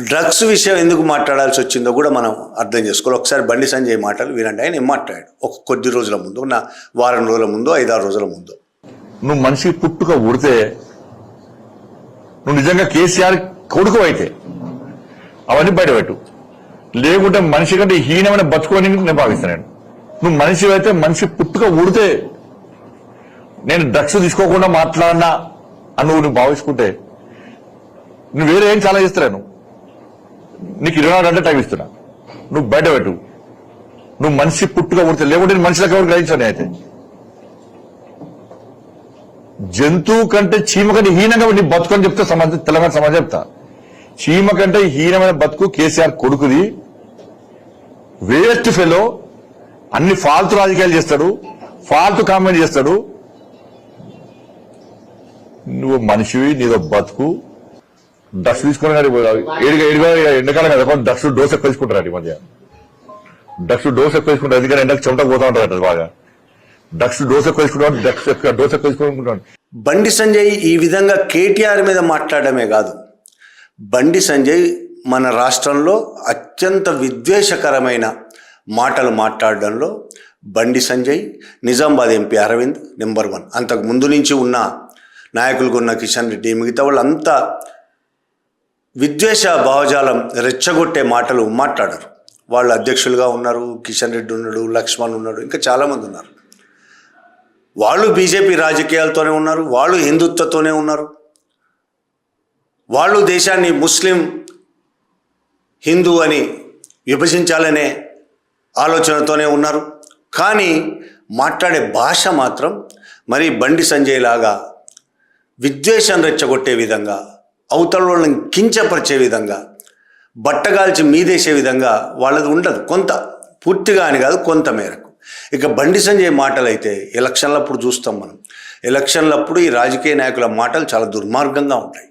Drugs విషయం ఎందుకు మాట్లాడాల్సి వచ్చిందో కూడా మనం అర్థం చేసుకోవాలి. ఒకసారి బండి సంజయ్ మాటలు వినండి. ఆయన ఏం మాట్లాడాడు ఒక కొద్ది రోజుల ముందు, వారం రోజుల ముందు, 5-6 రోజుల ముందు. నువ్వు మనిషి పుట్టుక ఊడితే, నువ్వు నిజంగా కేసీఆర్ కొడుకు అయితే అవన్నీ బయటపెట్టు, లేకుంటే మనిషి కంటే హీనమైన బతుకోని నేను భావిస్తాను. నువ్వు మనిషి అయితే మనిషి పుట్టుక ఊడితే నేను డ్రగ్స్ తీసుకోకుండా మాట్లాడినా అని నువ్వు భావించుకుంటే నువ్వు వేరే ఏం చాలా చేస్తాను. నీకు 24 గంటల టైం ఇస్తున్నా, నువ్వు బయట పెట్టు. నువ్వు మనిషి పుట్టుక ఊడితే, లేకుంటే మనిషిలకు ఎవరు గ్రహించాను. అయితే జంతువు కంటే చీమ కంటే హీనంగా నీ బతుకు అని చెప్తే తెలంగాణ సమాజం చెప్తా. చీమ కంటే హీనమైన బతుకు కేసీఆర్ కొడుకుది. వేస్ట్ ఫెలో, అన్ని ఫాల్తు రాజకీయాలు చేస్తాడు, ఫాల్తు కామెంట్ చేస్తాడు. నువ్వు మనిషివి, నీదో బతుకు. డ్రగ్స్ తీసుకుని ఎండకాలం కదా, డ్రగ్స్ డోస్ ఎక్కువ తీసుకుంటారు. ఈ మధ్య డ్రగ్స్ డోస్ ఎక్కువ తీసుకుంటారు, ఎందుకంటే ఎండకు చెమట పోతా ఉంటారు బాగా. డ్రగ్స్ డోస్ ఎక్కువ తీసుకుంటాడు, డోస్ ఎక్కువ తీసుకుంటాడు. బండి సంజయ్ ఈ విధంగా కేటీఆర్ మీద మాట్లాడమే కాదు, బండి సంజయ్ మన రాష్ట్రంలో అత్యంత విద్వేషకరమైన మాటలు మాట్లాడడంలో బండి సంజయ్, నిజామాబాద్ ఎంపీ అరవింద్ నెంబర్ 1. అంతకు ముందు నుంచి ఉన్న నాయకులుగా ఉన్న కిషన్ రెడ్డి, మిగతా వాళ్ళంతా విద్వేష భావజాలం రెచ్చగొట్టే మాటలు మాట్లాడరు. వాళ్ళు అధ్యక్షులుగా ఉన్నారు, కిషన్ రెడ్డి ఉన్నాడు, లక్ష్మణ్ ఉన్నాడు, ఇంకా చాలామంది ఉన్నారు. వాళ్ళు బీజేపీ రాజకీయాలతోనే ఉన్నారు, వాళ్ళు హిందుత్వతోనే ఉన్నారు, వాళ్ళు దేశాన్ని ముస్లిం హిందూ అని విభజించాలనే ఆలోచనతోనే ఉన్నారు. కానీ మాట్లాడే భాష మాత్రం మరి బండి సంజయ్ లాగా విద్వేషం రెచ్చగొట్టే విధంగా, అవతల వాళ్ళని కించపరిచే విధంగా, బట్టగాల్చి మీదేసే విధంగా వాళ్ళది ఉండదు. కొంత, పూర్తిగా అని కాదు, కొంత మేరకు. ఇక బండి సంజయ్ మాటలు అయితే ఎలక్షన్లప్పుడు చూస్తాం మనం. ఎలక్షన్లప్పుడు ఈ రాజకీయ నాయకుల మాటలు చాలా దుర్మార్గంగా ఉంటాయి.